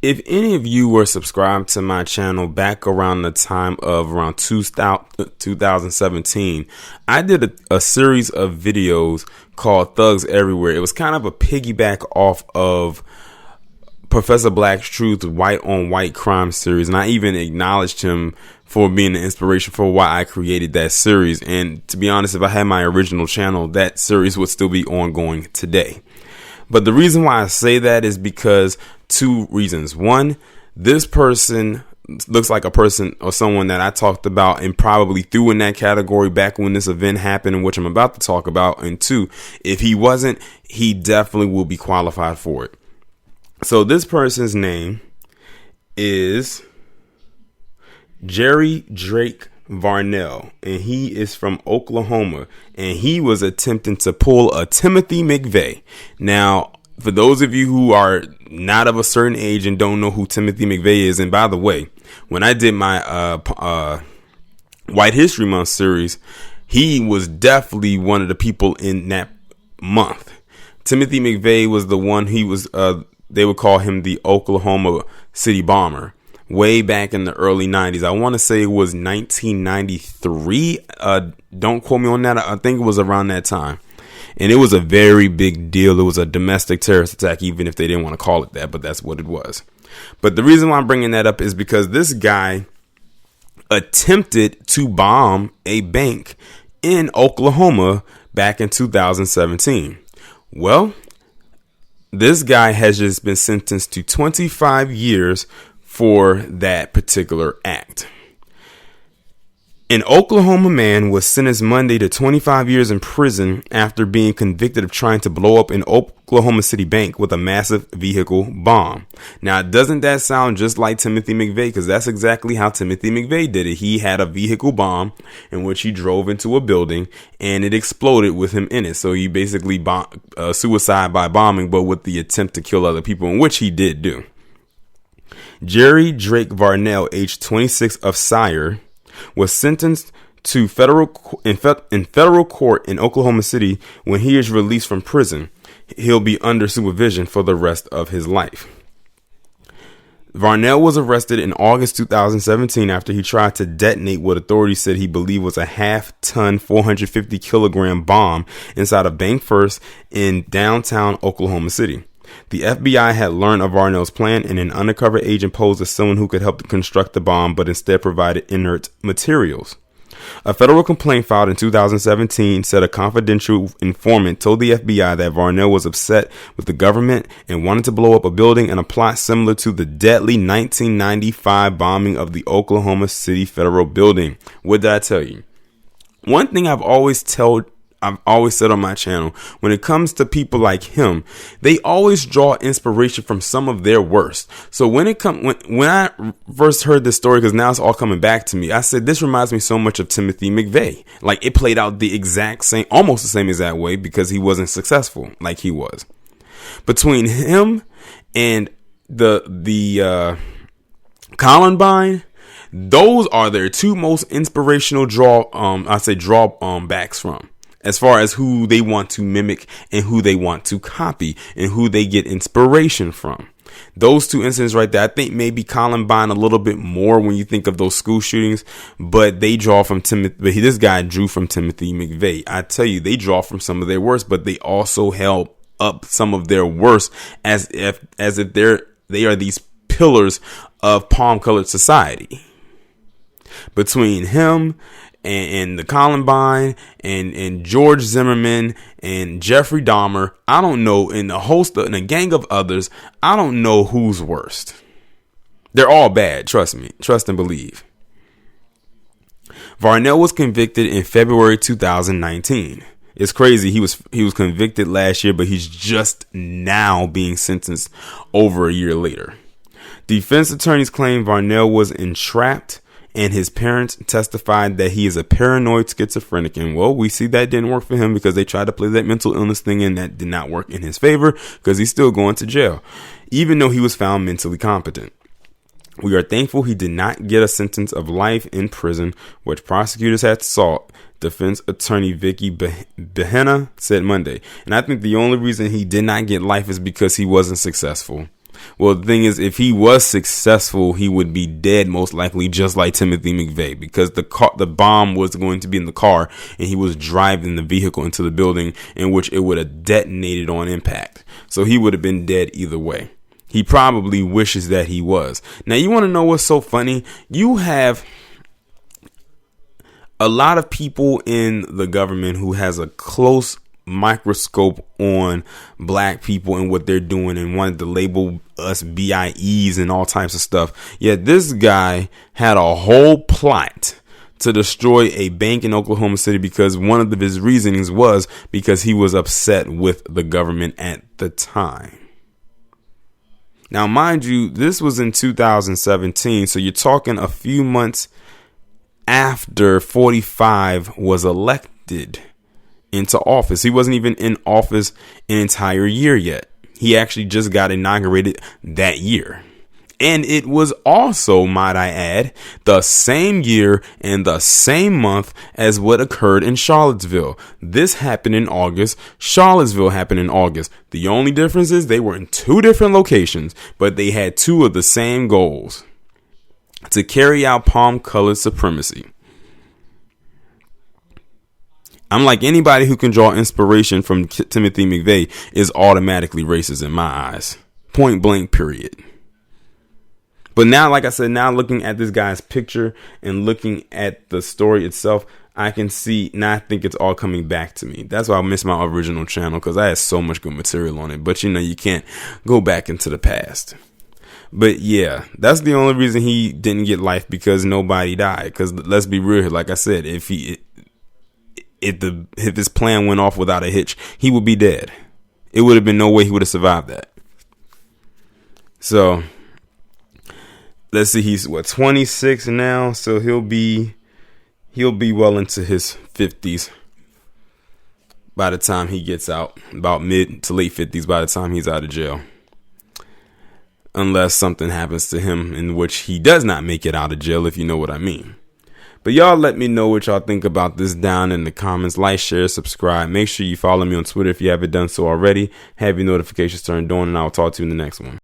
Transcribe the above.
If any of you were subscribed to my channel back around the time of around 2017, I did a series of videos called Thugs Everywhere. It was kind of a piggyback off of Professor Black's Truth white on white crime series, and I even acknowledged him for being the inspiration for why I created that series. And to be honest, if I had my original channel, that series would still be ongoing today. But the reason why I say that is because two reasons. One, this person looks like a person or someone that I talked about and probably threw in that category back when this event happened, in which I'm about to talk about. And two, if he wasn't, he definitely will be qualified for it. So this person's name is Jerry Drake Varnell, and he is from Oklahoma, and he was attempting to pull a Timothy McVeigh. Now, for those of you who are not of a certain age and don't know who Timothy McVeigh is, and by the way, when I did my White History Month series, he was definitely one of the people in that month. Timothy McVeigh was the one. He was they would call him the Oklahoma City Bomber. Way back in the early 90s. I want to say it was 1993. Don't quote me on that. I think it was around that time. And it was a very big deal. It was a domestic terrorist attack, even if they didn't want to call it that, but that's what it was. But the reason why I'm bringing that up is because this guy attempted to bomb a bank in Oklahoma back in 2017. Well, this guy has just been sentenced to 25 years for that particular act. An Oklahoma man was sentenced Monday to 25 years in prison after being convicted of trying to blow up an Oklahoma City bank with a massive vehicle bomb. Now, doesn't that sound just like Timothy McVeigh? Because that's exactly how Timothy McVeigh did it. He had a vehicle bomb in which he drove into a building and it exploded with him in it. So he basically suicide by bombing, but with the attempt to kill other people, in which he did do. Jerry Drake Varnell, age 26 of Sire, was sentenced to federal court in Oklahoma City. When he is released from prison, he'll be under supervision for the rest of his life. Varnell was arrested in August 2017 after he tried to detonate what authorities said he believed was a half-ton, 450-kilogram bomb inside a Bank First in downtown Oklahoma City. The FBI had learned of Varnell's plan, and an undercover agent posed as someone who could help to construct the bomb, but instead provided inert materials. A federal complaint filed in 2017 said a confidential informant told the FBI that Varnell was upset with the government and wanted to blow up a building in a plot similar to the deadly 1995 bombing of the Oklahoma City Federal Building. What did I tell you? One thing I've always said on my channel, when it comes to people like him, they always draw inspiration from some of their worst. So when I first heard this story, because now it's all coming back to me, I said, this reminds me so much of Timothy McVeigh. Like, it played out the exact same, almost the same exact way, because he wasn't successful like he was. Between him and the Columbine, those are their two most inspirational drawbacks from, as far as who they want to mimic and who they want to copy and who they get inspiration from. Those two incidents right there, I think maybe Columbine a little bit more when you think of those school shootings, but they draw from Timothy. This guy drew from Timothy McVeigh. I tell you, they draw from some of their worst, but they also held up some of their worst as if they are these pillars of palm-colored society. Between him and the Columbine and George Zimmerman and Jeffrey Dahmer, I don't know, and a gang of others, I don't know who's worst. They're all bad, trust me, trust and believe. Varnell was convicted in February 2019. It's crazy. He was convicted last year, but he's just now being sentenced over a year later. Defense attorneys claim Varnell was entrapped, and his parents testified that he is a paranoid schizophrenic. And well, we see that didn't work for him because they tried to play that mental illness thing, and that did not work in his favor because he's still going to jail, even though he was found mentally competent. We are thankful he did not get a sentence of life in prison, which prosecutors had sought, defense attorney Vicky Behenna said Monday. And I think the only reason he did not get life is because he wasn't successful. Well, the thing is, if he was successful, he would be dead most likely, just like Timothy McVeigh, because the bomb was going to be in the car and he was driving the vehicle into the building in which it would have detonated on impact. So he would have been dead either way. He probably wishes that he was. Now, you want to know what's so funny? You have a lot of people in the government who has a close microscope on black people and what they're doing and wanted to label us BIEs and all types of stuff. Yet this guy had a whole plot to destroy a bank in Oklahoma City because one of his reasonings was because he was upset with the government at the time. Now, mind you, this was in 2017, so you're talking a few months after 45 was elected into office. He wasn't even in office an entire year yet. He actually just got inaugurated that year. And it was also, might I add, the same year and the same month as what occurred in Charlottesville. This happened in August. Charlottesville happened in August. The only difference is they were in two different locations, but they had two of the same goals: to carry out palm-colored supremacy. I'm like, anybody who can draw inspiration from Timothy McVeigh is automatically racist in my eyes. Point blank, period. But now, like I said, now looking at this guy's picture and looking at the story itself, I can see, now I think it's all coming back to me. That's why I missed my original channel, because I had so much good material on it. But, you can't go back into the past. But yeah, that's the only reason he didn't get life, because nobody died. Because let's be real here, like I said, if his plan went off without a hitch, he would be dead. It would have been no way he would have survived that. So let's see, he's 26 now, so he'll be well into his 50s by the time he gets out, about mid to late 50s by the time he's out of jail. Unless something happens to him in which he does not make it out of jail, if you know what I mean. But y'all let me know what y'all think about this down in the comments. Like, share, subscribe. Make sure you follow me on Twitter if you haven't done so already. Have your notifications turned on, and I'll talk to you in the next one.